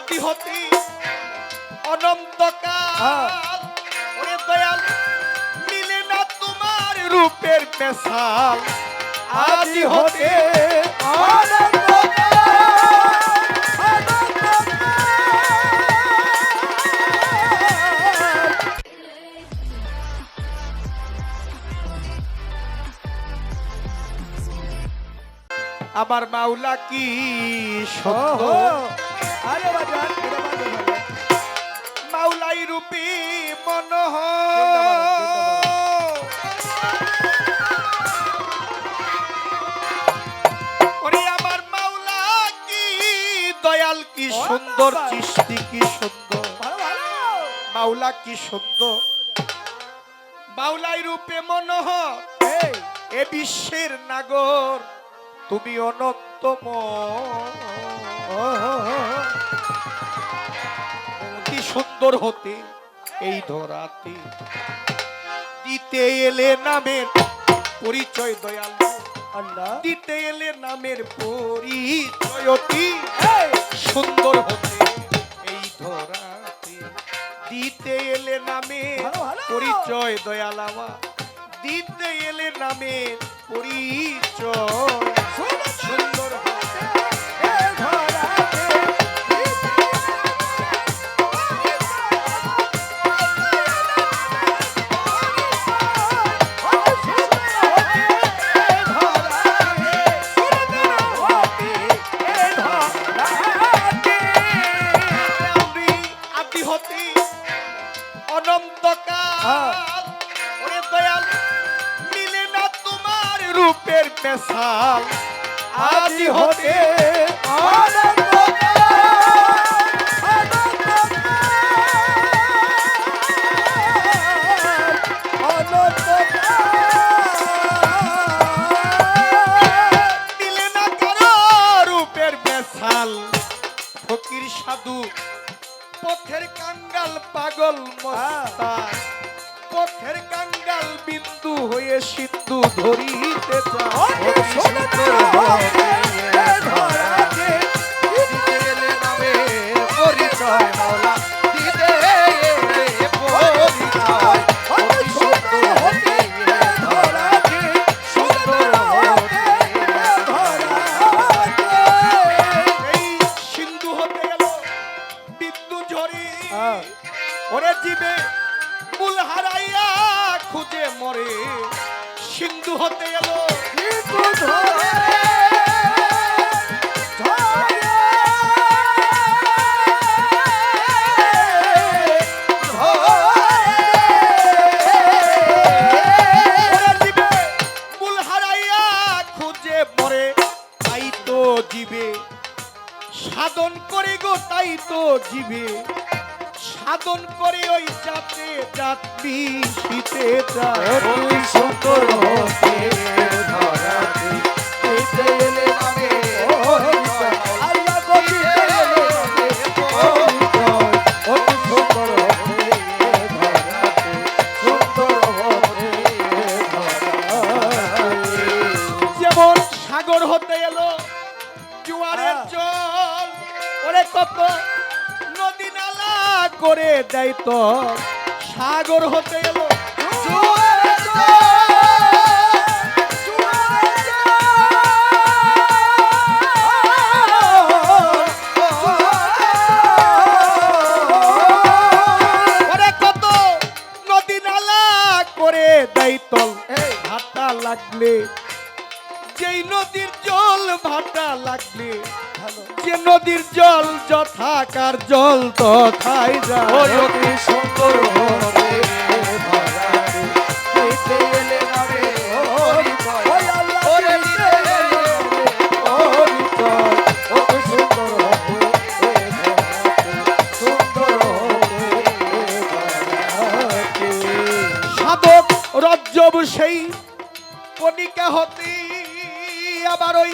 আদি হতে অনন্তকাল ওরে দয়াল মিলে না তোমার রূপের মেশাল আদি হতে আমার মাওলা কি সত্য মাওলাই রূপী মনোহর ওরে আমার মাওলা কি দয়াল কি সুন্দর সৃষ্টি কি সুন্দর মাওলা কি সুন্দর মাওলাই রূপে মনোহর এ বিশ্বের নাগর তুমি অনন্তময় অতি সুন্দর হতে এই ধরাতে দিতে এলে নামের পরিচয় দয়ালু আল্লাহ দিতে এলে নামের পরিচয় অতি সুন্দর হতে এই ধরাতে দিতে এলে নামের পরিচয় দয়াল আমার দিতে এলে নামের পরিচয় সুন্দর আদি হতে অনন্তকাল ওরে দয়াল মিলে না তোমার রূপের মেশাল আদি হতে মিলে না কারো রূপের মেশাল ফকির সাধু পথের কাঙ্গাল পাগল মস্তান পথের কাঙ্গাল বিন্দু হয়ে সিন্ধু ধরিতে সিন্ধু হতে গেল বিন্দু ঝরি ওরে জীবে মূল হারাইয়া খুঁজে মরে সিন্ধু হতে গেল মূল হারাইয়া খুঁজে মরে তাই তো জীবে সাধন করে গো তাই তো জীবে সাধন করে ওই যাতে যাত্রী শীতে সুন্দর হতে ধরাতে দিতে এলে নামে আল্লাহ গতি অতি সুন্দর হতে ধরাতে সুন্দর হতে যেমন সাগর হতে এলো জোয়ারের জল ওরে কত নদী নালা করে দেয় তো সাগর হতে এলো কত নদী নালা করে দেয় তল ভাটা লাগলে যেই নদীর জল ভাটা লাগলে যে নদীর জল যথাকার জল তথায় যায় অতি সুন্দর হতে দিতে এলে নামে ওরে দিতে এলে অতি সুন্দর হতে সুন্দর হতে সাধক রজ্জব সেই কণিকা হতে আবার ওই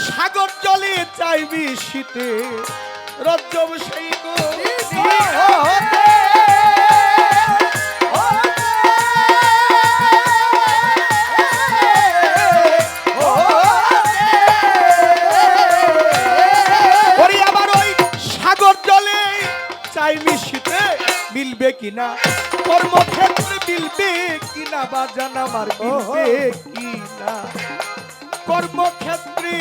সাগর জলে চাইবি শীতে রজ্জব সেই আবার ওই সাগর মিলবে কিনা, কর্মক্ষেত্রে মিলবে কিনা, বাজান আমার মিলবে কিনা। কর্মক্ষেত্রে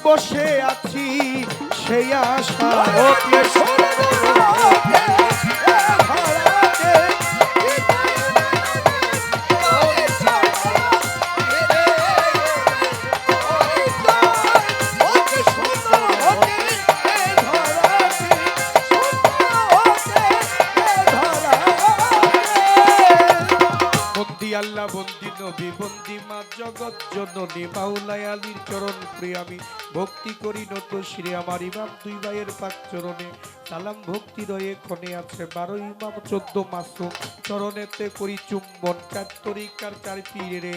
বসে আছি সেই আশা আল্লাহ বন্দি নবী বন্দি মা জগৎ জননী মাওলায় আলীর চরণ প্রিয় আমি ভক্তি করি নত শ্রী আমার ইমাম দুই ভাইয়ের পাক চরণে সালাম ভক্তি রয়ে ক্ষণে আছে 12 ইমাম 14 মাসুম চরণেতে করি চুম্বন 4 তরিকার 4 পীরে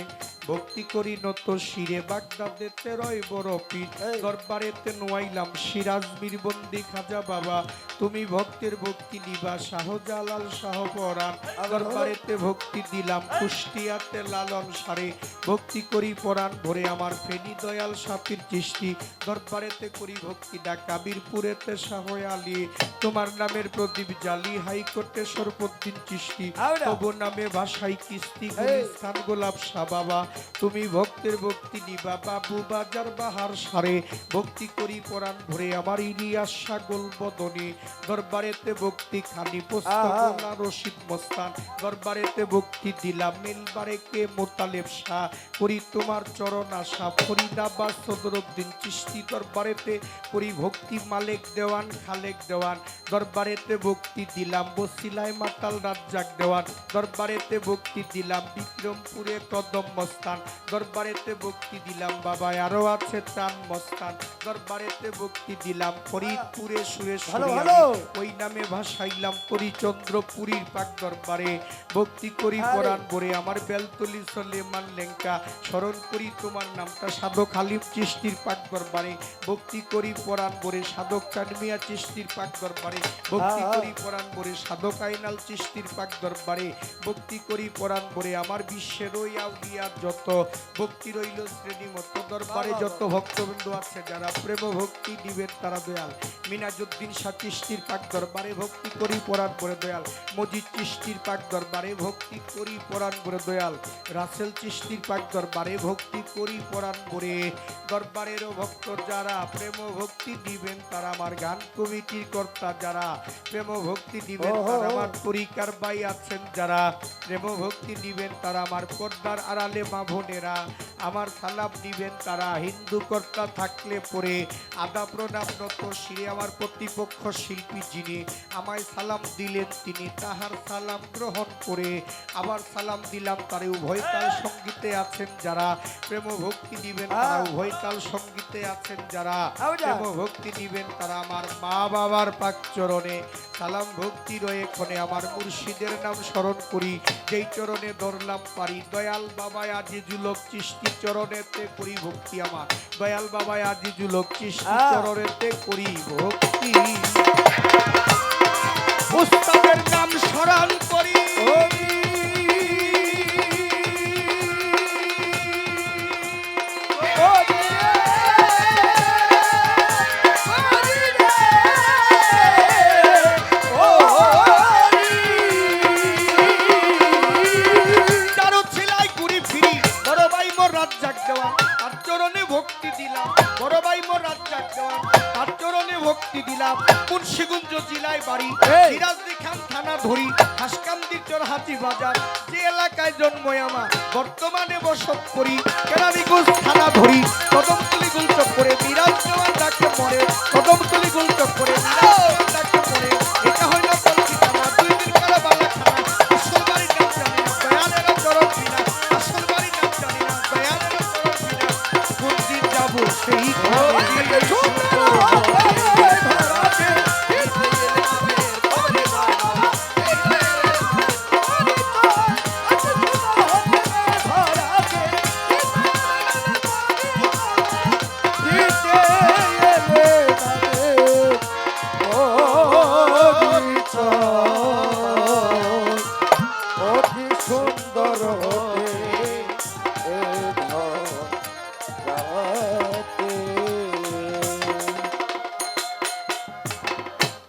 ভক্তি করি নত শিরে বাগদাদেতে রয় বড় পীর দরবারেতে নোয়াইলাম সিরাজ মীর বন্দি খাজা বাবা তুমি ভক্তের ভক্তি নিবা শাহজালাল শাহ পরাণ দরবারেতে ভক্তি দিলাম কুষ্টিয়াতে লালন সারে ভক্তি করি পরাণ ভরে আমার ফেনী দয়াল সাপির চিষ্টি দরবারেতে করি ভক্তি ডাকা বীরপুরেতে শাহ আলী তোমার নামের প্রদীপ জালি হাইকোর্টে সরপদ্দিন চিষ্টি তবু নামে ভাষাই কিস্তি গুলিস্তান গোলাপ শাহ বাবা তুমি ভক্তের ভক্তি নিবা বাবু বাজার বাহার সারে ভক্তি করি পরাণ ভরে আমার ইলিয়াস সাগল বদনে দরবারেতে ভক্তি খানি পোস্তা রশিদ মস্তান দরবারেতে ভক্তি দিলাম মিলবারে কে মোতালেব শাহ করি তোমার চরণ আশা ফরিদাবাদ সদরউদ্দিন চিশতি দরবারেতে করি ভক্তি মালিক দেওয়ান খালেক দেওয়ান দরবারেতে ভক্তি দিলাম বসিলায় মাতাল রাজ্জাক দেওয়ান দরবারেতে ভক্তি দিলাম বিক্রমপুরে কদম মস্তান দরবারেতে ভক্তি দিলাম বাবা আরো আছে চান মস্তান দরবারেতে ভক্তি দিলাম ফরিদপুরে সুরেশ্বরী ওই নামে ভাসাইলাম করি চন্দ্রপুরীর পাক দরবারে ভক্তি করি পরাণ ভরে আমার বেলতলি সলেমান লেঙ্কা স্মরণ করি তোমার নামটা সাধক হালিম চিশতির পাক দরবারে ভক্তি করি পরাণ ভরে সাধক চানমিয়া চিশতির পাক দরবারে ভক্তি করি পরাণ ভরে সাধক আইনাল চিশতির পাক দরবারে ভক্তি করি পরাণ ভরে আমার বিশ্বের ওই আউলিয়ার যত ভক্তি রইল শ্রেণী মতো দরবারে যত ভক্তবৃন্দ আছে যারা প্রেম ভক্তি দিবেন তারা দয়াল মিনাজউদ্দিন শাহ চিশতির পাক দরবারে ভক্তি করি পরাণ ভরে দয়াল মজিদ চিশতির পাক দরবারে ভক্তি করি পরাণ ভরে দয়াল রাসেল চিশতির পাক দরবারে ভক্তি করি পরাণ ভরে দরবারেরও ভক্ত যারা প্রেম ভক্তি দিবেন তারা আমার গান কমিটির কর্তা যারা প্রেম ভক্তি দিবেন তারা আমার তরিকার ভাই আছেন যারা প্রেম ভক্তি দিবেন তারা আমার পর্দার আড়ালে মা বোনেরা আমার সালাম দিবেন তারা হিন্দু কর্তা থাকলে পরে আদা প্রণাম নত শিরে আমার প্রতিপক্ষ শিল্পী যিনি আমায় সালাম দিলেন তিনি তাহার সালাম গ্রহণ করে আবার সালাম দিলাম তারে উভয়কাল সঙ্গীতে আছেন যারা প্রেম ভক্তি দিবেন তারা উভয়কাল সঙ্গীতে আছেন যারা প্রেম ভক্তি দিবেন তারা আমার মা বাবার পাক চরণে সালাম ভক্তি রয়ে ক্ষণে আমার মুর্শিদের নাম স্মরণ করি যেই চরণে ধরলাম পারি দয়াল বাবা আজিজুলক চিশতি চরণেতে করি ভক্তি আমার দয়াল বাবা আজিজুলক চিশতি চরণেতে করি ভক্তি উস্তাদের নাম স্মরণ করি মুন্সিগঞ্জ জেলায় বাড়ি সিরাজদি খান থানা ধরি হাসকান্দির চর হাতি বাজার যে এলাকায় জন্ম আমার বর্তমানে বসত করি কেরানীগঞ্জ থানা ধরি কদমতলি গুলচক করে মিরাজ জওয়ান ডাকে মরে কদমতলি গুল